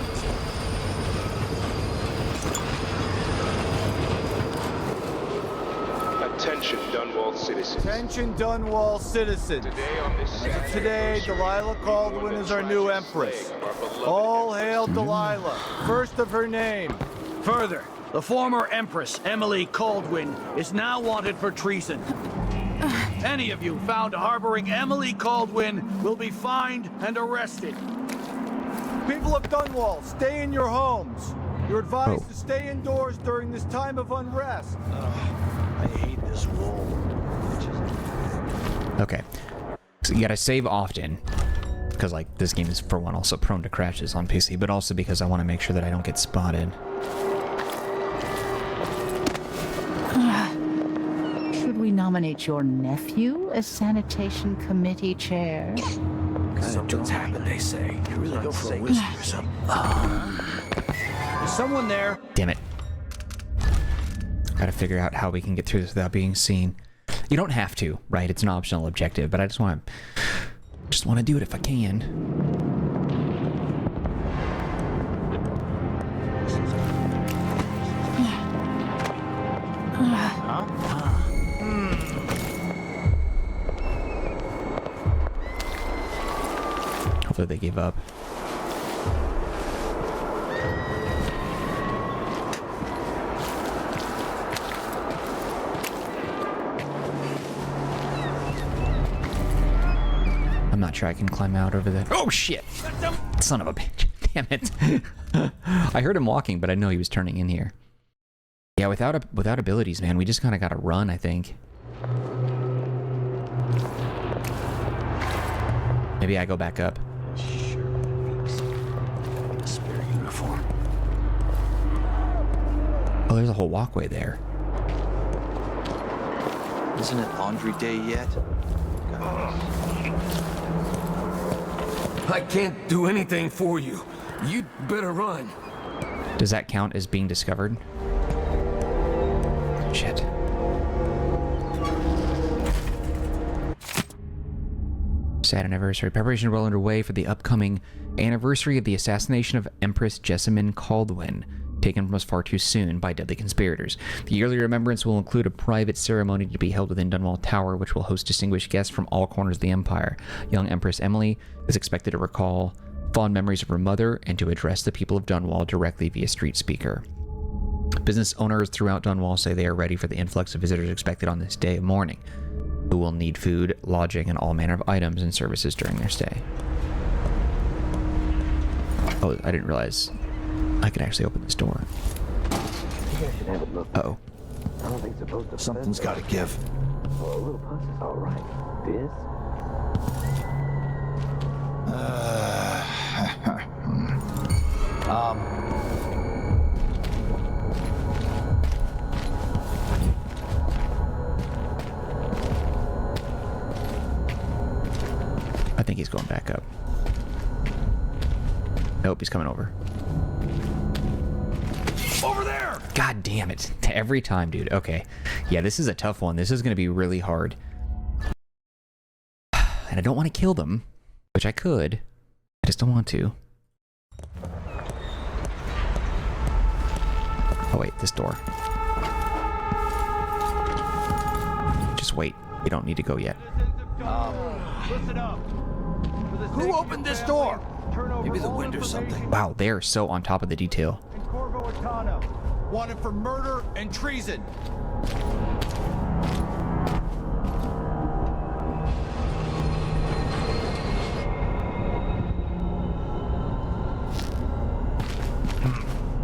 Attention, Dunwall citizens. Attention, Dunwall citizens. Today, Delilah Copperspoon is our new Empress. All hail Delilah, first of her name. Further, the former Empress Emily Kaldwin is now wanted for treason. Any of you found harboring Emily Kaldwin will be fined and arrested. People of Dunwall, stay in your homes. You're advised to stay indoors during this time of unrest. I hate this wall. Okay. So you gotta save often. Because, like, this game is, for one, also prone to crashes on PC, but also because I want to make sure that I don't get spotted. Should we nominate your nephew as sanitation committee chair? Something's happened, they say. You really go for a whiskey or something. Is someone there? Damn it. Gotta figure out how we can get through this without being seen. You don't have to, right? It's an optional objective, but I just want to do it if I can. Hopefully they gave up. I'm not sure I can climb out over there. Oh shit! Son of a bitch. Damn it. I heard him walking, but I know he was turning in here. Yeah, without abilities, man, we just kind of gotta run, I think. Maybe I go back up. Sure. A spare uniform. Oh, there's a whole walkway there. Isn't it laundry day yet? I can't do anything for you. You'd better run. Does that count as being discovered? Shit. Sad anniversary. Preparations are well underway for the upcoming anniversary of the assassination of Empress Emily Kaldwin, taken from us far too soon by deadly conspirators. The yearly remembrance will include a private ceremony to be held within Dunwall Tower, which will host distinguished guests from all corners of the Empire. Young Empress Emily is expected to recall fond memories of her mother and to address the people of Dunwall directly via street speaker. Business owners throughout Dunwall say they are ready for the influx of visitors expected on this day of mourning, who will need food, lodging, and all manner of items and services during their stay. Oh, I didn't realize I could actually open this door. Uh-oh. Something's got to give. Well, a little puss is all right. This? I think he's going back up. Nope, he's coming over. Over there! God damn it. Every time, dude. Okay. Yeah, this is a tough one. This is going to be really hard. And I don't want to kill them, which I could. I just don't want to. Oh, wait. This door. Just wait. You don't need to go yet. Listen up. Who opened this door? Maybe the wind or something. Wow, they are so on top of the detail. Corvo Attano, wanted for murder and treason.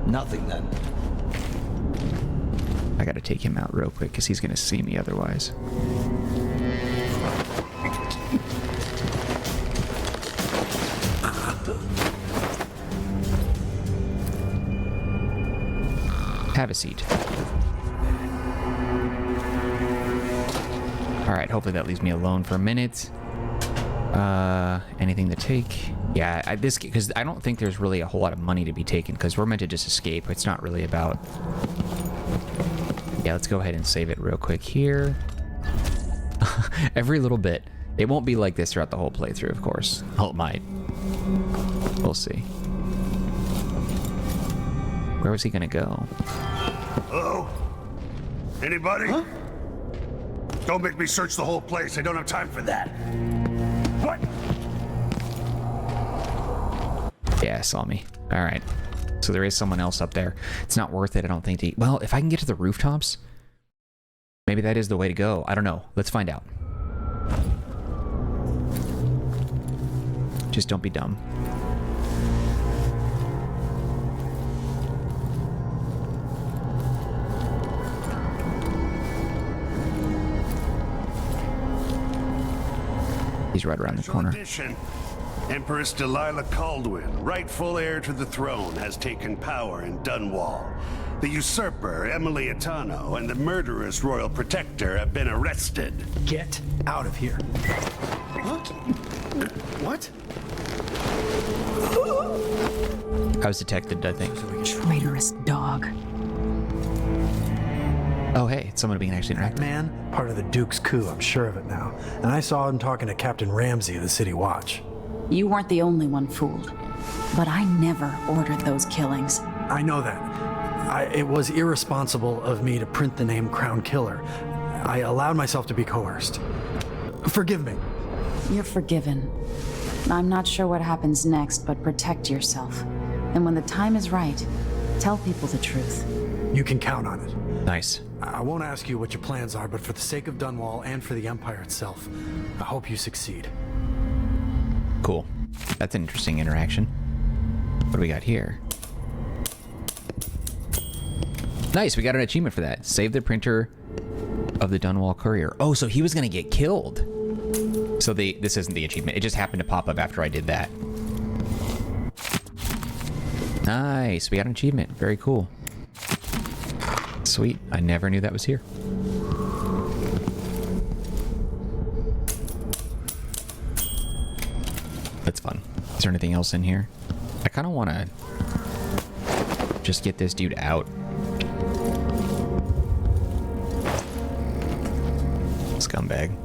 Nothing then. I gotta take him out real quick because he's gonna see me otherwise. Have a seat. Alright, hopefully that leaves me alone for a minute. Anything to take? Yeah, because I don't think there's really a whole lot of money to be taken because we're meant to just escape. It's not really about... Yeah, let's go ahead and save it real quick here. Every little bit. It won't be like this throughout the whole playthrough, of course. Oh, it might. We'll see. Where was he gonna go? Hello? Anybody? Huh? Don't make me search the whole place. I don't have time for that. What? Yeah, saw me. All right. So there is someone else up there. It's not worth it, I don't think, to... Well, if I can get to the rooftops, maybe that is the way to go. I don't know. Let's find out. Just don't be dumb. He's right around the corner. Empress Delilah Copperspoon, rightful heir to the throne, has taken power in Dunwall. The usurper, Emily Attano, and the murderous royal protector have been arrested. Get out of here. Huh? What? I was detected, I think. Traitorous dog. Oh, hey, it's someone being actually interactive. Man, part of the Duke's coup, I'm sure of it now. And I saw him talking to Captain Ramsey of the City Watch. You weren't the only one fooled. But I never ordered those killings. I know that. It was irresponsible of me to print the name Crown Killer. I allowed myself to be coerced. Forgive me. You're forgiven. I'm not sure what happens next, but protect yourself. And when the time is right, tell people the truth. You can count on it. Nice. I won't ask you what your plans are, but for the sake of Dunwall and for the Empire itself, I hope you succeed. Cool. That's an interesting interaction. What do we got here? Nice, we got an achievement for that. Save the printer of the Dunwall courier. Oh, so he was gonna get killed. So this isn't the achievement. It just happened to pop up after I did that. Nice, we got an achievement. Very cool. Sweet, I never knew that was here. That's fun. Is there anything else in here? I kind of want to just get this dude out. Scumbag.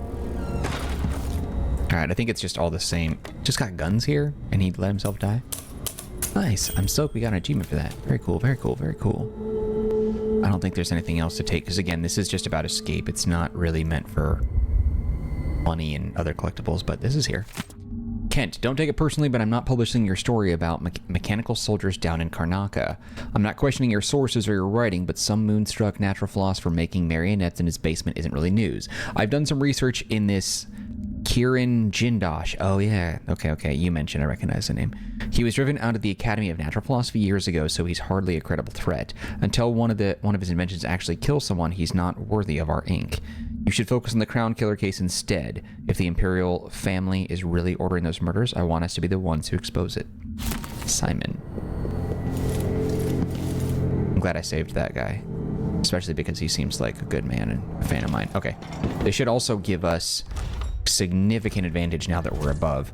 Alright, I think it's just all the same. Just got guns here, and he let himself die. Nice. I'm stoked we got an achievement for that. Very cool, very cool, very cool. I don't think there's anything else to take, because again, this is just about escape. It's not really meant for money and other collectibles, but this is here. Kent, don't take it personally, but I'm not publishing your story about mechanical soldiers down in Karnaca. I'm not questioning your sources or your writing, but some moonstruck natural philosopher making marionettes in his basement isn't really news. I've done some research in this Kirin Jindosh. Oh yeah, okay, you mentioned, I recognize the name. He was driven out of the Academy of Natural Philosophy years ago, so he's hardly a credible threat. Until one of his inventions actually kills someone, he's not worthy of our ink. You should focus on the Crown Killer case instead. If the Imperial family is really ordering those murders, I want us to be the ones who expose it. Simon. I'm glad I saved that guy. Especially because he seems like a good man and a fan of mine. Okay. They should also give us significant advantage now that we're above.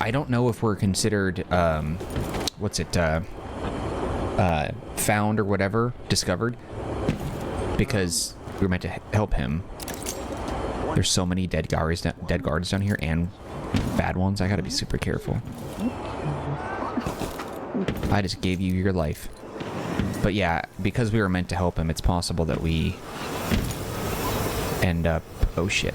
I don't know if we're considered, found or whatever, discovered. Because we were meant to help him. There's so many dead guards down here and bad ones. I gotta be super careful. I just gave you your life. But yeah, because we were meant to help him, it's possible that we end up... Oh shit.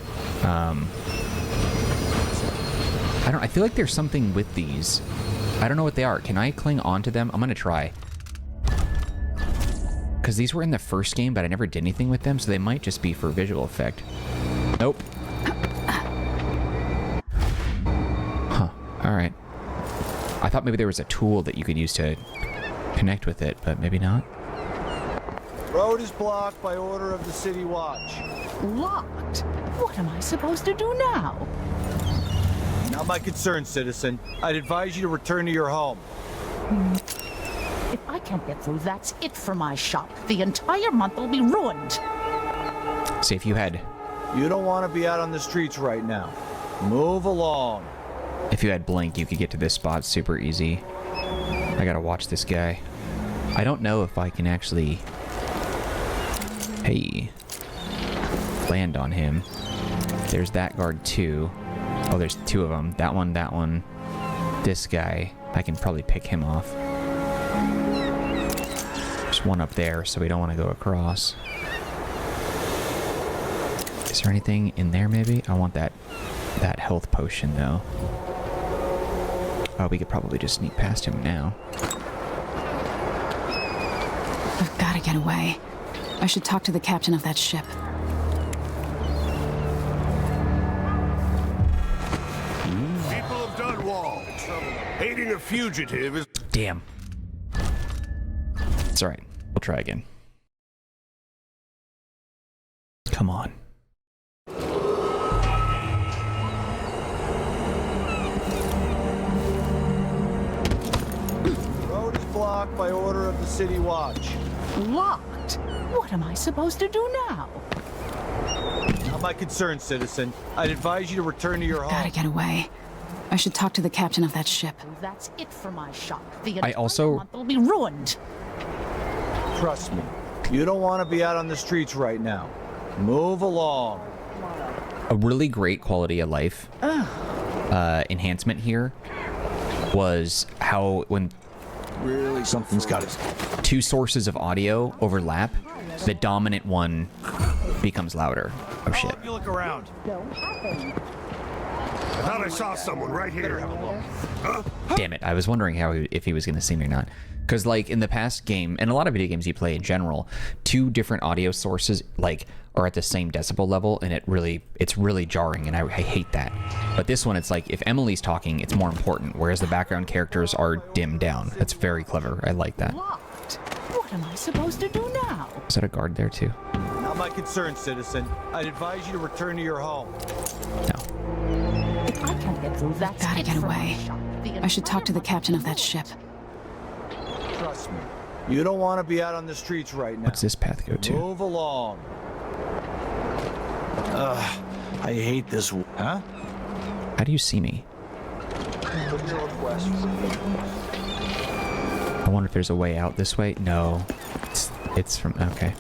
I feel like there's something with these. I don't know what they are. Can I cling on to them? I'm gonna try. Because these were in the first game, but I never did anything with them, so they might just be for visual effect. Nope. Huh. Alright. I thought maybe there was a tool that you could use to connect with it, but maybe not. Road is blocked by order of the City Watch. Locked? What am I supposed to do now? Not my concern, citizen. I'd advise you to return to your home. If I can't get through, that's it for my shop. The entire month will be ruined. Safe you had. You don't want to be out on the streets right now. Move along. If you had Blink, you could get to this spot super easy. I gotta watch this guy. I don't know if I can actually... Hey. Land on him. There's that guard too. Oh, there's two of them. That one. This guy. I can probably pick him off. There's one up there, so we don't want to go across. Is there anything in there maybe? I want that health potion though. Oh, we could probably just sneak past him now. I've got to get away. I should talk to the captain of that ship. People of Dunwall, aiding a fugitive is... Damn. It's alright. We'll try again. Come on. Road is blocked by order of the City Watch. Locked? What am I supposed to do now? Not my concern, citizen. I'd advise you to return to your home. Gotta get away. I should talk to the captain of that ship. That's it for my shop. The I also... month will be ruined. Trust me. You don't want to be out on the streets right now. Move along. A really great quality of life enhancement here was how when Something's got it. two sources of audio overlap, the dominant one becomes louder. Oh shit. You look around. I thought I saw someone right here. Huh? Damn it, I was wondering if he was going to see me or not. Because, like, in the past game, and a lot of video games you play in general, two different audio sources, like, are at the same decibel level, and it's really jarring, and I hate that. But this one, it's like, if Emily's talking, it's more important, whereas the background characters are dimmed down. That's very clever. I like that. Locked? What am I supposed to do now? Is that a guard there too? Not my concern, citizen. I'd advise you to return to your home. No. If I can't get through that, Gotta get away. I should talk to the captain of that ship. Trust me. You don't want to be out on the streets right now. What's this path go to? Move along. I hate this. Huh? How do you see me? I wonder if there's a way out this way. No. It's from... Okay.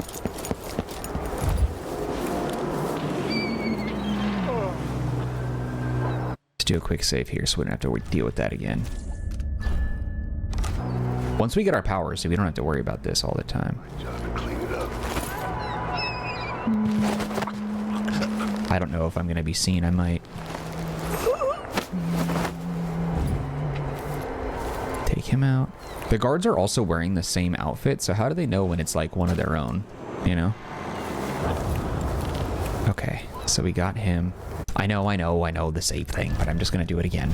Let's do a quick save here so we don't have to deal with that again. Once we get our powers, so we don't have to worry about this all the time. I don't know if I'm going to be seen. I might. Take him out. The guards are also wearing the same outfit, so how do they know when it's like one of their own, you know? Okay, so we got him. I know the save thing, but I'm just going to do it again.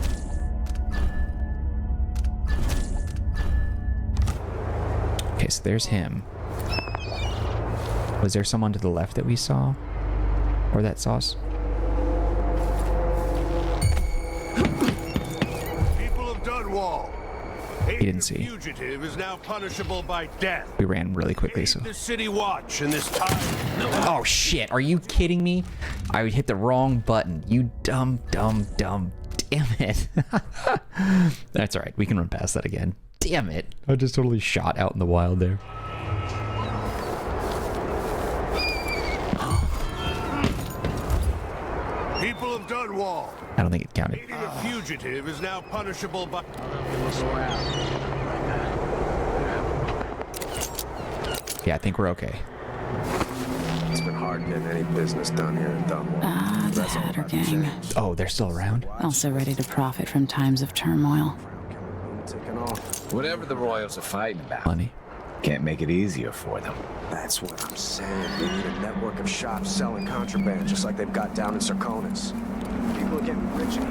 Okay, so there's him. Was there someone to the left that we saw? Or that sauce? People of Dunwall. He didn't see. Fugitive is now punishable by death. We ran really quickly, so... The city watch in this time. Oh shit, are you kidding me? I hit the wrong button. You dumb. Damn it. That's alright, we can run past that again. Damn it. I just totally shot out in the wild there. People of Dunwall. I don't think it counted. Aiding a fugitive is now punishable by... Yeah, I think we're okay. It's been hard getting any business done here in Dunwall. The Hatter Gang. Oh, they're still around? Also ready to profit from times of turmoil. Whatever the royals are fighting about, Money. Can't make it easier for them. That's what I'm saying. They need a network of shops selling contraband, just like they've got down in Sarkonis. People are getting rich in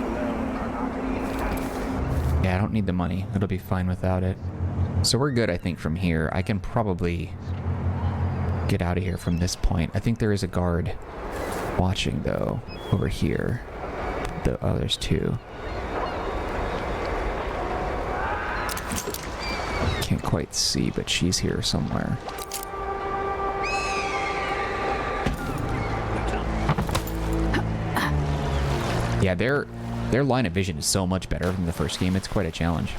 Yeah, I don't need the money. It'll be fine without it. So we're good, I think, from here. I can probably get out of here from this point. I think there is a guard watching, though, over here. Oh, there's two. Can't quite see, but she's here somewhere. Yeah, their line of vision is so much better than the first game. It's quite a challenge.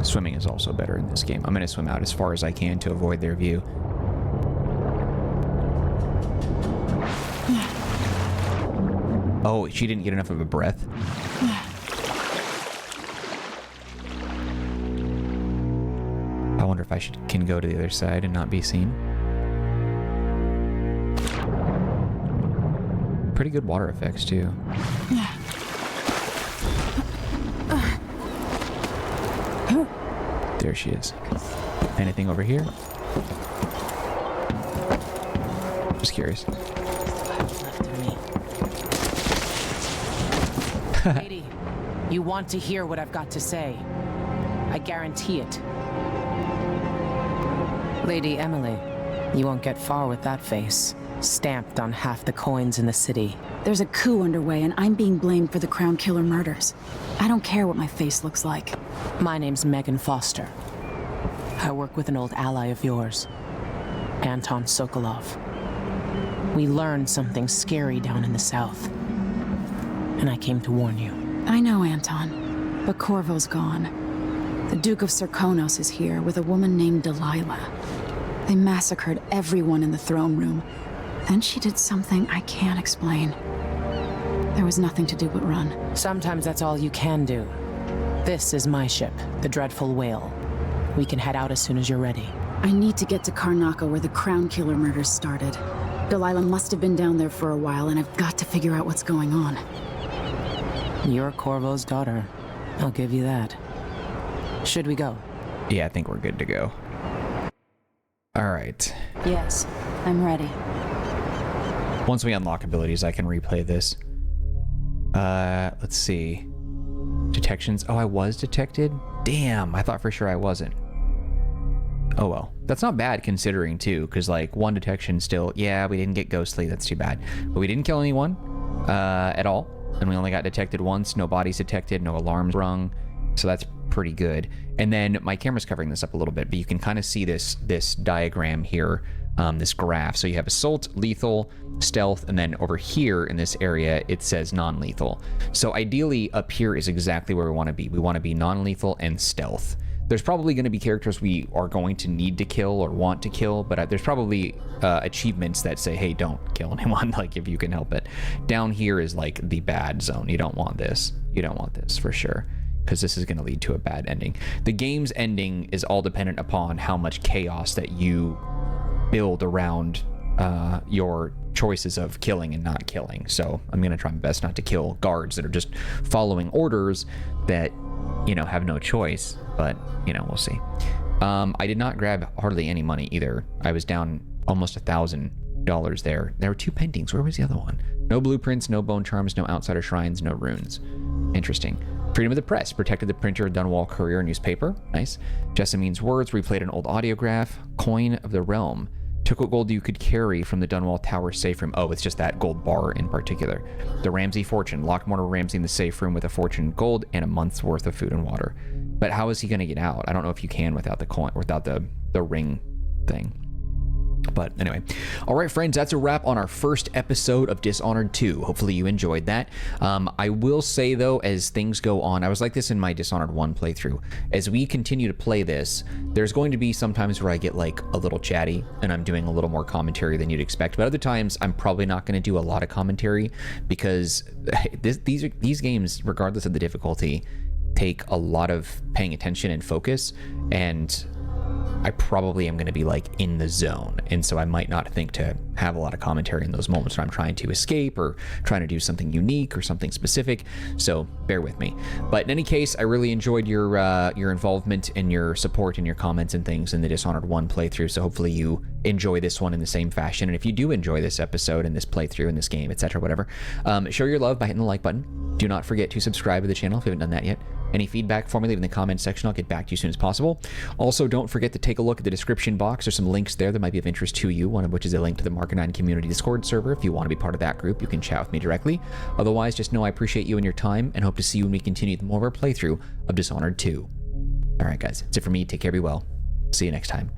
Swimming is also better in this game. I'm going to swim out as far as I can to avoid their view. Oh, she didn't get enough of a breath. I wonder if I can go to the other side and not be seen. Pretty good water effects, too. There she is. Anything over here? Just curious. Lady, you want to hear what I've got to say. I guarantee it. Lady Emily, you won't get far with that face. Stamped on half the coins in the city. There's a coup underway, and I'm being blamed for the Crown Killer murders. I don't care what my face looks like. My name's Meagan Foster. I work with an old ally of yours, Anton Sokolov. We learned something scary down in the south, and I came to warn you. I know, Anton, but Corvo's gone. The Duke of Sarkonos is here with a woman named Delilah. They massacred everyone in the throne room. Then she did something I can't explain. There was nothing to do but run. Sometimes that's all you can do. This is my ship, the Dreadful Whale. We can head out as soon as you're ready. I need to get to Karnaca where the Crown Killer murders started. Delilah must have been down there for a while, and I've got to figure out what's going on. You're Corvo's daughter. I'll give you that. Should we go? Yeah, I think we're good to go. All right. Yes, I'm ready. Once we unlock abilities, I can replay this. Let's see. Detections. Oh, I was detected? Damn, I thought for sure I wasn't. Oh well, that's not bad considering too, because like 1 detection still, yeah, we didn't get ghostly, that's too bad. But we didn't kill anyone at all, and we only got detected once, no bodies detected, no alarms rung, so that's pretty good. And then my camera's covering this up a little bit, but you can kind of see this diagram here, this graph. So you have assault, lethal, stealth, and then over here in this area it says non-lethal. So ideally up here is exactly where we want to be. We want to be non-lethal and stealth. There's probably going to be characters we are going to need to kill or want to kill, but there's probably achievements that say, hey, don't kill anyone, like if you can help it. Down here is like the bad zone. You don't want this. You don't want this for sure, because this is going to lead to a bad ending. The game's ending is all dependent upon how much chaos that you build around your choices of killing and not killing. So I'm going to try my best not to kill guards that are just following orders that, you know, have no choice, but, you know, we'll see. I did not grab hardly any money either. I was down almost $1,000 there. There were 2 paintings. Where was the other one? No blueprints, no bone charms, no outsider shrines, no runes. Interesting. Freedom of the press. Protected the printer, Dunwall Courier newspaper. Nice. Jessamine's words. Replayed an old audiograph. Coin of the realm. Took what gold you could carry from the Dunwall Tower safe room. Oh, it's just that gold bar in particular. The Ramsey fortune. Locked Mortar Ramsey in the safe room with a fortune in gold and a month's worth of food and water. But how is he going to get out? I don't know if you can without the coin, without the ring thing. But anyway, all right, friends, that's a wrap on our first episode of Dishonored 2. Hopefully you enjoyed that. I will say, though, as things go on, I was like this in my Dishonored 1 playthrough. As we continue to play this, there's going to be some times where I get like a little chatty and I'm doing a little more commentary than you'd expect. But other times, I'm probably not going to do a lot of commentary because these games, regardless of the difficulty, take a lot of paying attention and focus, and I probably am going to be like in the zone, and so I might not think to have a lot of commentary in those moments when I'm trying to escape or trying to do something unique or something specific, so bear with me. But in any case, I really enjoyed your involvement and your support and your comments and things in the Dishonored 1 playthrough, so hopefully you enjoy this one in the same fashion. And if you do enjoy this episode and this playthrough and this game, etc., whatever, show your love by hitting the like button. Do not forget to subscribe to the channel if you haven't done that yet. Any feedback for me, leave in the comments section. I'll get back to you as soon as possible. Also, don't forget to take a look at the description box. There's some links there that might be of interest to you, one of which is a link to the Marcanine community Discord server. If you want to be part of that group, you can chat with me directly. Otherwise, just know I appreciate you and your time, and hope to see you when we continue more of our playthrough of Dishonored 2. All right, guys, that's it for me. Take care, be well. See you next time.